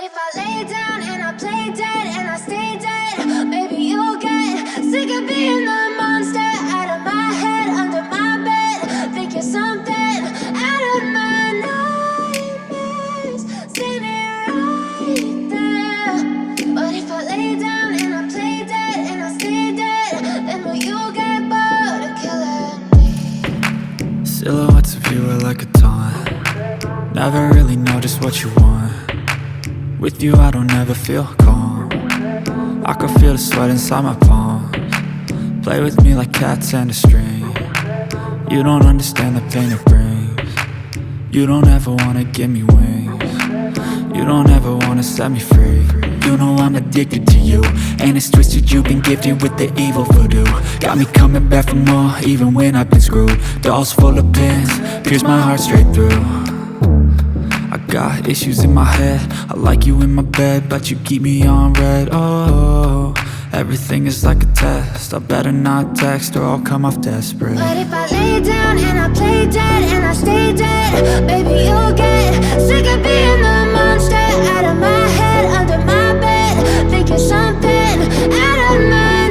if I lay down and I play dead and I stay dead, maybe you'll get sick of being the monster out of my head, under my bed. Think you're something out of my nightmares, standing right there. But if I lay down and I play dead and I stay dead, then will you get bored of killing me? Silhouettes of you are like a taunt. Never really know just what you want. With you I don't ever feel calm. I can feel the sweat inside my palms. Play with me like cats and a string. You don't understand the pain it brings. You don't ever wanna give me wings. You don't ever wanna set me free. You know I'm addicted to you, and it's twisted, you've been gifted with the evil voodoo. Got me coming back for more, even when I've been screwed. Dolls full of pins, pierce my heart straight through. I got issues in my head, I like you in my bed, but you keep me on red. Oh, everything is like a test, I better not text or I'll come off desperate. But if I lay down and I play dead and I stay dead, baby you'll get sick of being the monster out of my head, under my bed. Think you're something out of my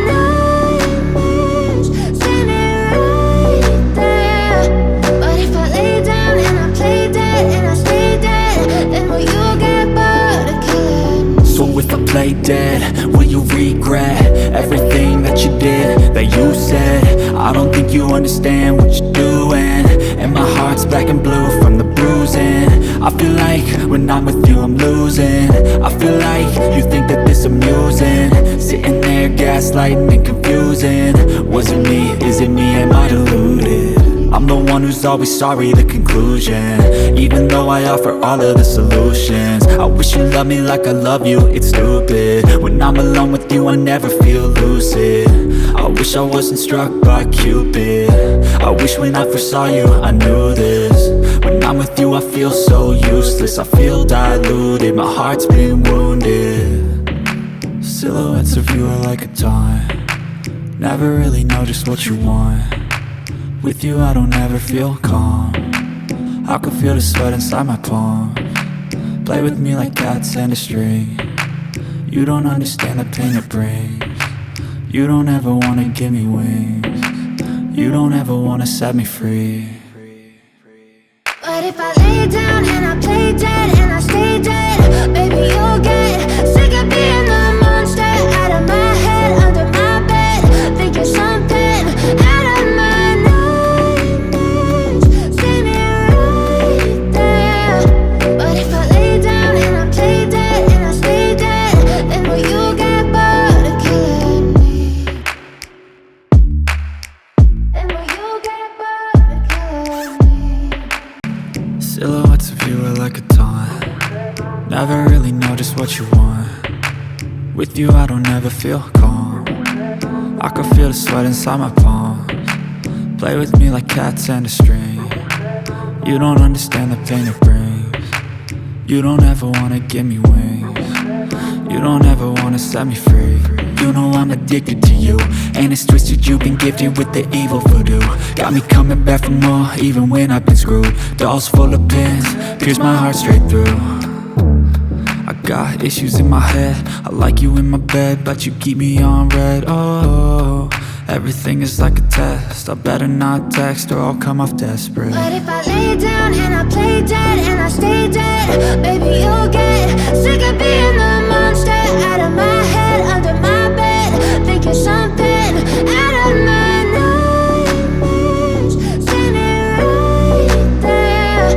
nightmares, standing right there. But if I lay down and I play dead and I stay dead, then will you get bored of killing me? So if I play dead, will you regret everything that you did, that you said? I don't think you understand what you're doing, and my heart's black and blue from the bruising. I feel like when I'm with you I'm losing. I feel like you think that this amusing, sitting there gaslighting and confusing. Was it me? Is it me? Am I deluded? I'm the one who's always sorry, the conclusion, even though I offer all of the solutions. I wish you loved me like I love you, it's stupid. When I'm alone with you I never feel lucid. I wish I wasn't struck by Cupid. I wish when I first saw you I knew this. When I'm with you I feel so useless, I feel diluted, my heart's been wounded. Silhouettes of you are like a taunt. Never really know just what you want. With you I don't ever feel calm. I can feel the sweat inside my palms. Play with me like cats and a string. You don't understand the pain it brings. You don't ever wanna give me wings. You don't ever wanna set me free. But if I lay down and I play dead and I stay dead, baby you'll get sick of being the monster out of my head, under my bed. Think you're something out of my nightmares, standing right there. But if I lay down and I play dead and I stay dead, then will you get bored of killing me? Then will you get bored of killing me? Silhouettes of you are like a taunt. Never really know just what you want. With you I don't ever feel calm. I can feel the sweat inside my palms. Play with me like cats and a string. You don't understand the pain it brings. You don't ever wanna give me wings. You don't ever wanna set me free. You know I'm addicted to you, and it's twisted, you've been gifted with the evil voodoo. Got me coming back for more, even when I've been screwed. Dolls full of pins, pierce my heart straight through. I got issues in my head, I like you in my bed, but you keep me on red. Oh, everything is like a test, I better not text or I'll come off desperate. But if I lay down and I play dead and I stay dead, baby you'll get sick of being the monster out of my head, under my bed. Think you're something out of my nightmares, standing right there.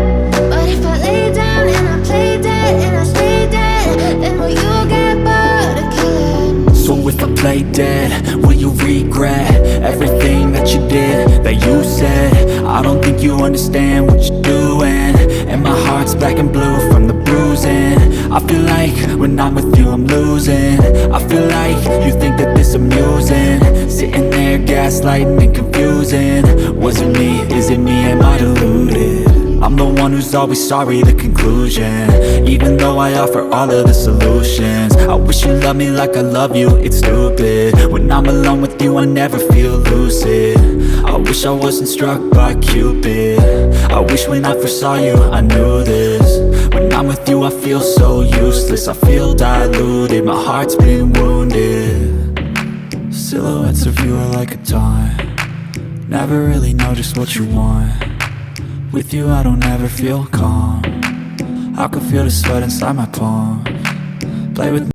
But if I lay down and I play dead and I stay dead, then will you get bored of killing me? So if I play dead, will you regret everything that you did, that you said? I don't think you understand what you're doing, and my heart's black and blue from the bruising. I feel like when I'm with you I'm losing. I feel like you think that this amusing, sitting there gaslighting and confusing. Was it me? Is it me? Am I deluded? I'm the one who's always sorry, the conclusion, even though I offer all of the solutions. I wish you loved me like I love you, it's stupid. When I'm alone with you I never feel lucid. I wish I wasn't struck by Cupid. I wish when I first saw you I knew this. When I'm with you I feel so useless, I feel diluted, my heart's been wounded. Silhouettes of you are like a taunt, never really know just what you want. With you I don't ever feel calm, I can feel the sweat inside my palm. Play with